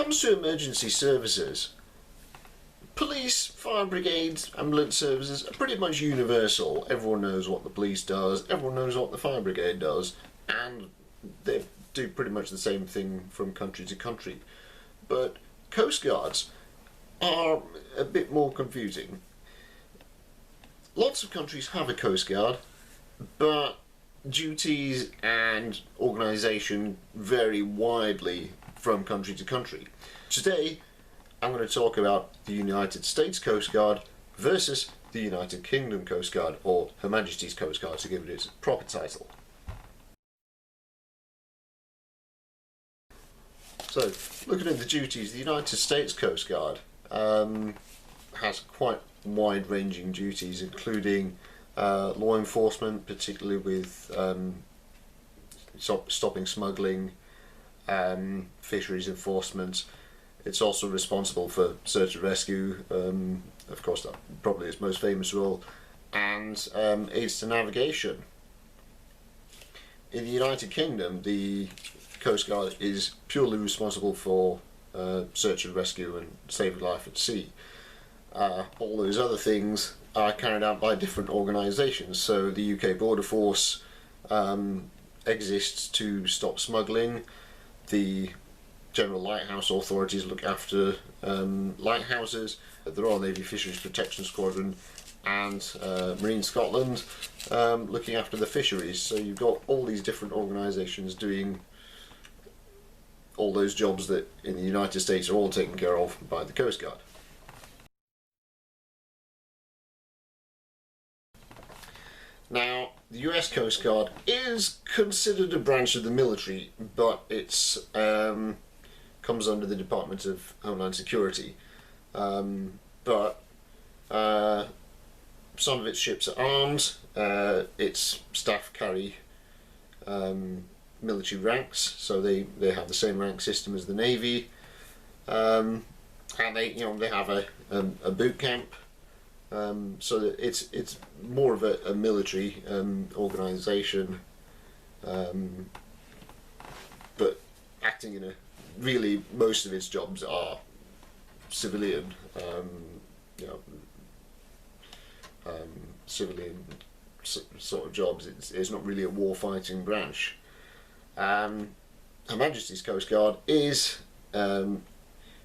comes to emergency services, police, fire brigades, ambulance services are pretty much universal. Everyone knows what the police does, everyone knows what the fire brigade does, and they do pretty much the same thing from country to country. But Coast Guards are a bit more confusing. Lots of countries have a Coast Guard, but duties and organisation vary widely from country to country. Today I'm going to talk about the United States Coast Guard versus the United Kingdom Coast Guard, or Her Majesty's Coast Guard to give it its proper title. So, looking at the duties, the United States Coast Guard has quite wide-ranging duties, including law enforcement, particularly with stopping smuggling, fisheries enforcement. It's also responsible for search and rescue, of course that probably its most famous role, and aids to navigation. In the United Kingdom, the Coast Guard is purely responsible for search and rescue and saving life at sea. All those other things are carried out by different organisations. So the UK Border Force exists to stop smuggling. The General Lighthouse authorities look after lighthouses. The Royal Navy Fisheries Protection Squadron and Marine Scotland looking after the fisheries. So you've got all these different organisations doing all those jobs that in the United States are all taken care of by the Coast Guard. Now, the US Coast Guard is considered a branch of the military, but it's comes under the Department of Homeland Security. But some of its ships are armed, its staff carry military ranks, so they have the same rank system as the Navy, and they have a boot camp. So that it's more of a military organisation, but acting in really most of its jobs are civilian, civilian sort of jobs. It's not really a war-fighting branch. Her Majesty's Coast Guard is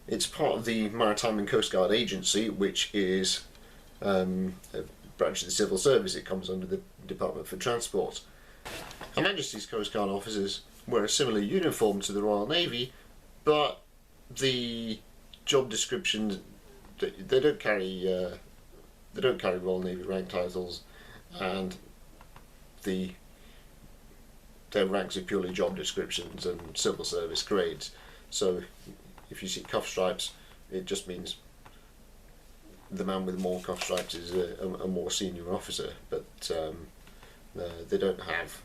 it's part of the Maritime and Coast Guard Agency, which is a branch of the civil service. It comes under the Department for Transport. Her Majesty's Coast Guard officers wear a similar uniform to the Royal Navy, but the job descriptions, they don't carry Royal Navy rank titles, and their ranks are purely job descriptions and civil service grades. So if you see cuff stripes, it just means the man with more cuff stripes is a more senior officer, but they don't have,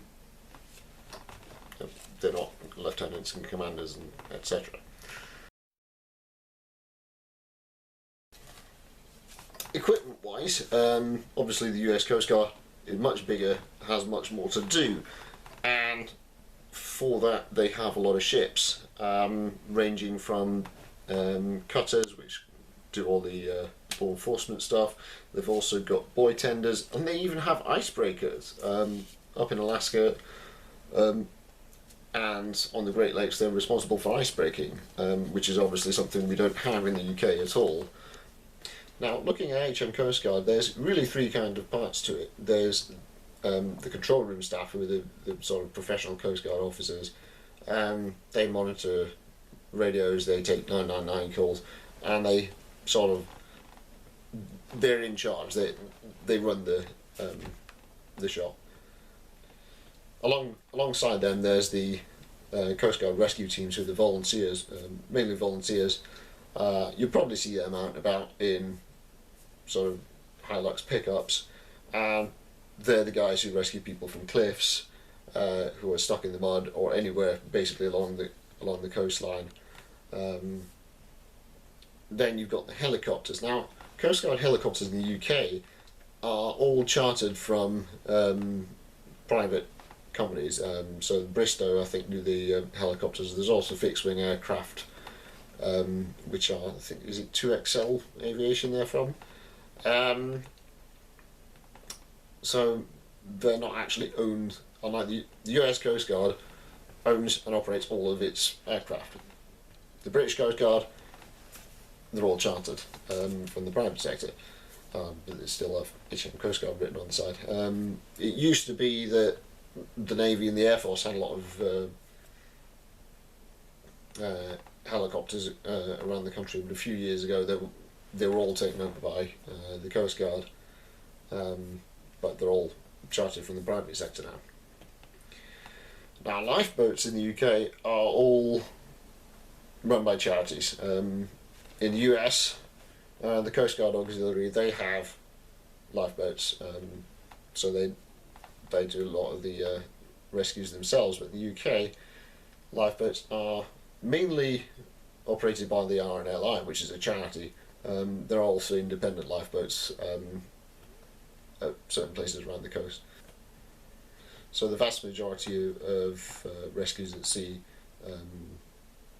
they're not lieutenants and commanders and etc. Equipment wise, obviously the US Coast Guard is much bigger, has much more to do, and for that they have a lot of ships, ranging from cutters, which do all the law enforcement stuff. They've also got buoy tenders, and they even have icebreakers up in Alaska, and on the Great Lakes they're responsible for icebreaking, which is obviously something we don't have in the UK at all. Now, looking at HM Coast Guard, there's really three kind of parts to it. There's the control room staff, who are the sort of professional Coast Guard officers. They monitor radios, they take 999 calls, and they sort of, they're in charge. They run the shop. Alongside them, there's the Coast Guard rescue teams, who are the volunteers, mainly volunteers. You'll probably see them out and about in sort of Hilux pickups, and they're the guys who rescue people from cliffs, who are stuck in the mud or anywhere basically along the coastline. Then you've got the helicopters. Now, Coast Guard helicopters in the UK are all chartered from private companies. So Bristow, I think, do the helicopters. There's also fixed wing aircraft which are, I think, is it 2XL Aviation they're from. So they're not actually owned, unlike the US Coast Guard owns and operates all of its aircraft. The British Coast Guard, they're all chartered from the private sector, but they still have HM Coast Guard written on the side. It used to be that the Navy and the Air Force had a lot of helicopters around the country, but a few years ago they were all taken over by the Coast Guard, but they're all chartered from the private sector now. Now, lifeboats in the UK are all run by charities. In the US, the Coast Guard Auxiliary, they have lifeboats, so they do a lot of the rescues themselves. But in the UK, lifeboats are mainly operated by the RNLI, which is a charity. There are also independent lifeboats at certain places around the coast. So the vast majority of rescues at sea,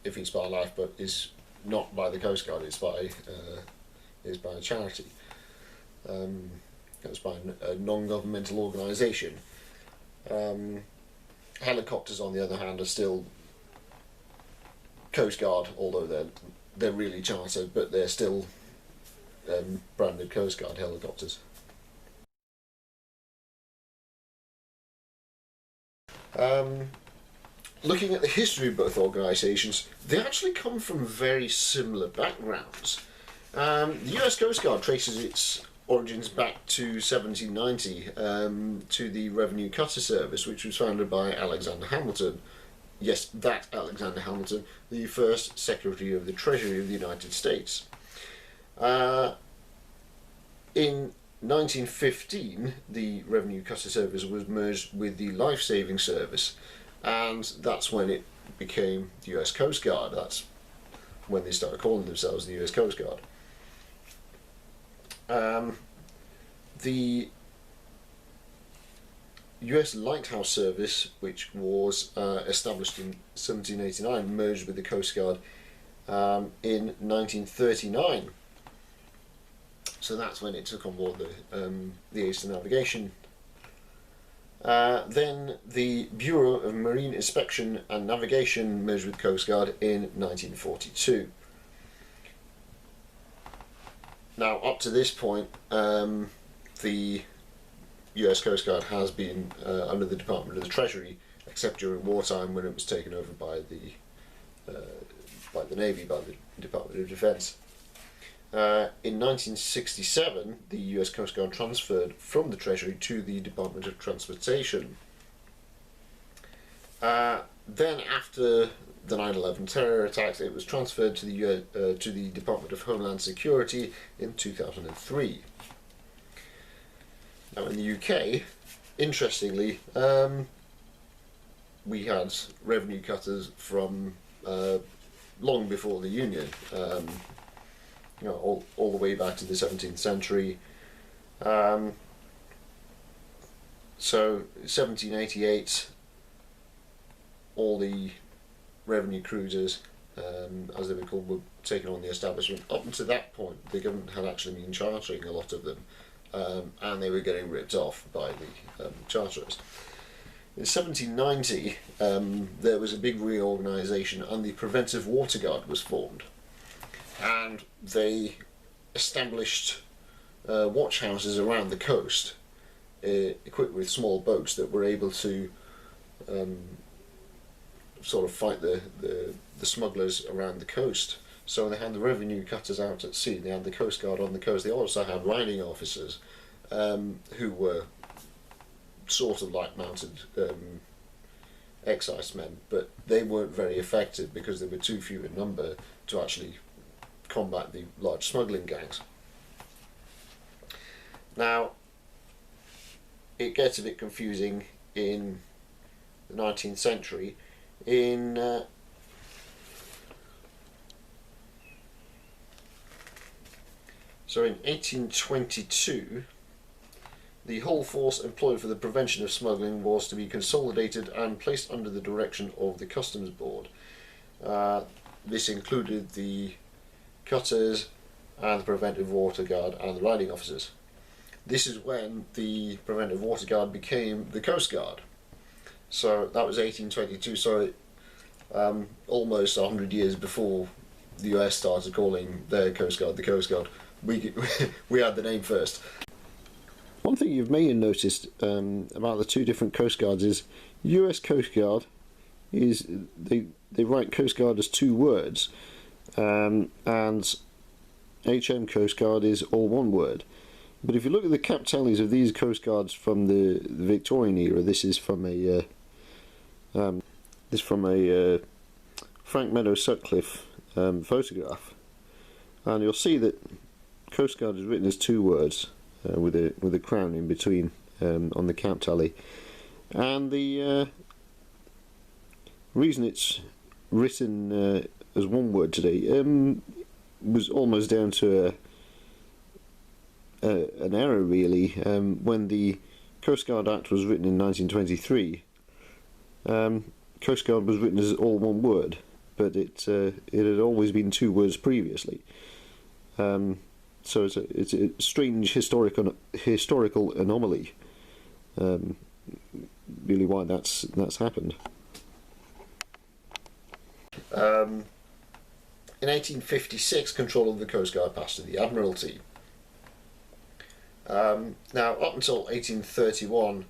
if it's by a lifeboat, is not by the Coast Guard. It's by a charity. It's by a non-governmental organisation. Helicopters, on the other hand, are still Coast Guard, although they're really chartered, but they're still branded Coast Guard helicopters. Looking at the history of both organisations, they actually come from very similar backgrounds. The US Coast Guard traces its origins back to 1790 to the Revenue Cutter Service, which was founded by Alexander Hamilton. Yes, that Alexander Hamilton, the first Secretary of the Treasury of the United States. In 1915, the Revenue Cutter Service was merged with the Life Saving Service, and that's when it became the US Coast Guard. That's when they started calling themselves the US Coast Guard. The US Lighthouse Service, which was established in 1789, merged with the Coast Guard in 1939. So that's when it took on board the Eastern Navigation. Then the Bureau of Marine Inspection and Navigation merged with Coast Guard in 1942. Now, up to this point, the US Coast Guard has been under the Department of the Treasury, except during wartime when it was taken over by the Navy, by the Department of Defence. In 1967, the US Coast Guard transferred from the Treasury to the Department of Transportation. Then, after the 9/11 terror attacks, it was transferred to the Department of Homeland Security in 2003. Now, in the UK, interestingly, we had revenue cutters from long before the Union. All the way back to the 17th century. So 1788, all the revenue cruisers, as they were called, were taken on the establishment. Up until that point, the government had actually been chartering a lot of them, and they were getting ripped off by the charterers. In 1790, there was a big reorganisation, and the Preventive Water Guard was formed. And they established watch houses around the coast, equipped with small boats that were able to sort of fight the smugglers around the coast. So they had the revenue cutters out at sea, they had the Coast Guard on the coast, they also had riding officers who were sort of like mounted excisemen, but they weren't very effective because they were too few in number to actually combat the large smuggling gangs. Now, it gets a bit confusing in the 19th century. In 1822, the whole force employed for the prevention of smuggling was to be consolidated and placed under the direction of the Customs Board. this included the cutters and the preventive water guard and the riding officers. This is when the preventive water guard became the Coast Guard. So that was 1822, so almost 100 years before the US started calling their Coast Guard the Coast Guard. We had the name first. One thing you may have noticed about the two different Coast Guards is US Coast Guard is they write Coast Guard as two words, and HM Coast Guard is all one word. But if you look at the cap tallies of these Coast Guards from the Victorian era, this is from a Frank Meadow Sutcliffe photograph, and you'll see that Coast Guard is written as two words with a crown in between on the cap tally, and the reason it's written as one word today was almost down to an error, really. When the Coast Guard Act was written in 1923, Coast Guard was written as all one word, but it had always been two words previously. So it's a strange historical anomaly. Really, why that's happened. In 1856, control of the Coast Guard passed to the Admiralty. Now, up until 1831,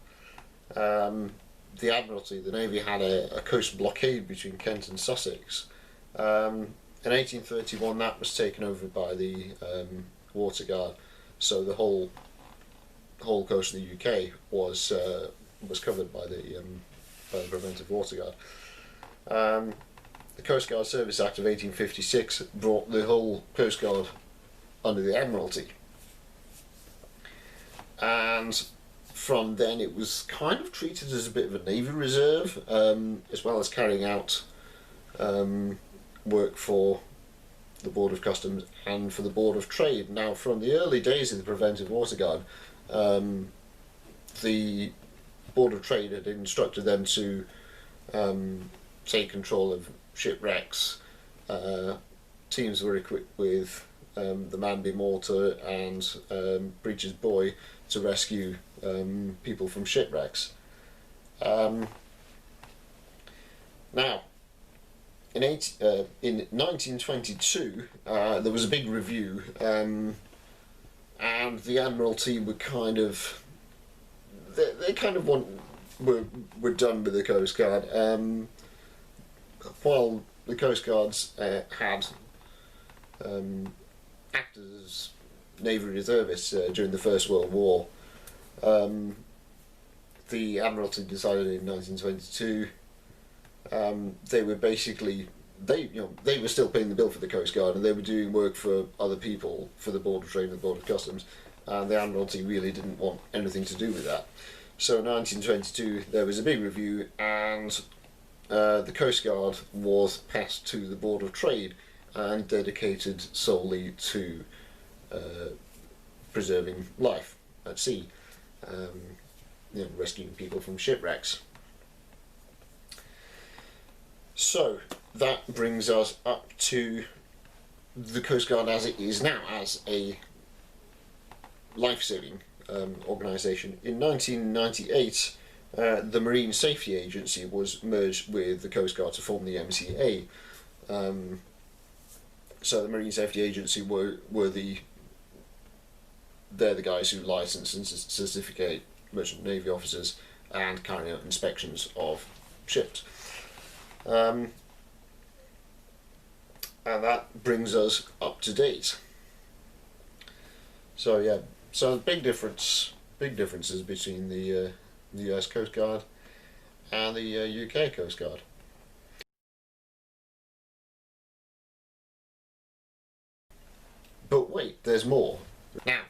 the Admiralty, the Navy, had a coast blockade between Kent and Sussex. In 1831, that was taken over by the Water Guard, so the whole coast of the UK was covered by the Preventive Water Guard. The Coast Guard Service Act of 1856 brought the whole Coast Guard under the Admiralty, and from then it was kind of treated as a bit of a Navy reserve, as well as carrying out work for the Board of Customs and for the Board of Trade. Now, from the early days of the Preventive Water Guard, the Board of Trade had instructed them to take control of shipwrecks. Teams were equipped with the Manby Mortar and Breacher's Buoy to rescue people from shipwrecks. Now, in 1922, there was a big review, and the Admiralty were kind of were done with the Coast Guard. While the Coast Guards had acted as Navy reservists during the First World War, the Admiralty decided in 1922 they were basically they were still paying the bill for the Coast Guard, and they were doing work for other people, for the Board of Trade and the Board of Customs, and the Admiralty really didn't want anything to do with that. So in 1922 there was a big review, and the Coast Guard was passed to the Board of Trade and dedicated solely to preserving life at sea, rescuing people from shipwrecks. So that brings us up to the Coast Guard as it is now, as a life-saving organisation. In 1998, the Marine Safety Agency was merged with the Coast Guard to form the MCA. So the Marine Safety Agency they're the guys who license and certificate merchant navy officers and carry out inspections of ships. And that brings us up to date. So yeah, so big differences between the US Coast Guard and the UK Coast Guard. But wait, there's more. Now,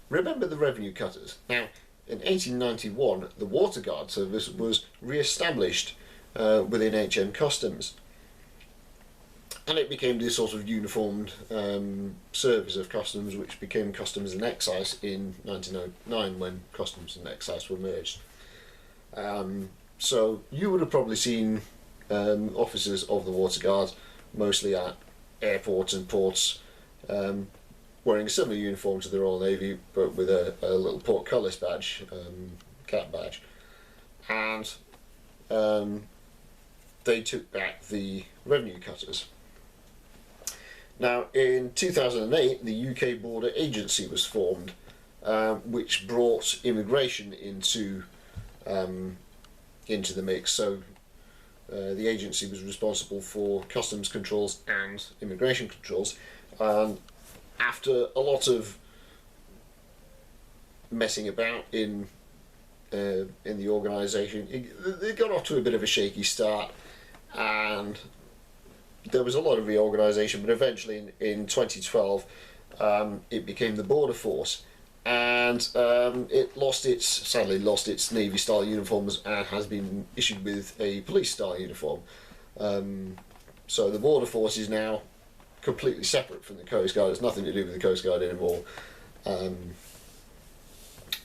remember the revenue cutters. Now, in 1891, the Water Guard Service was re-established within HM Customs, and it became this sort of uniformed service of customs, which became Customs and Excise in 1909, when Customs and Excise were merged. So you would have probably seen officers of the Water Guard mostly at airports and ports, wearing a similar uniform to the Royal Navy, but with a little portcullis badge, cap badge, and they took back the revenue cutters. Now, in 2008, the UK Border Agency was formed, which brought immigration into the mix. So the agency was responsible for customs controls and immigration controls. After a lot of messing about in the organisation, it got off to a bit of a shaky start, and there was a lot of reorganisation, but eventually in 2012 it became the Border Force, and it sadly lost its Navy style uniforms and has been issued with a police style uniform. So the Border Force is now completely separate from the Coast Guard. It's nothing to do with the Coast Guard anymore,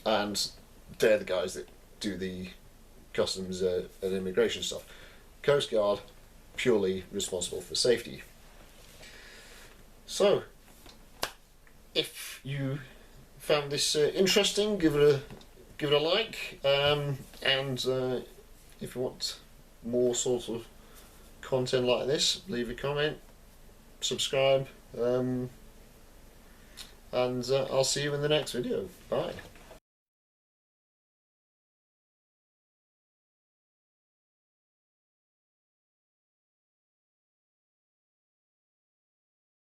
and they're the guys that do the customs and immigration stuff. Coast Guard purely responsible for safety. So, if you found this interesting, give it a like, and if you want more sort of content like this, leave a comment, subscribe, and I'll see you in the next video. Bye.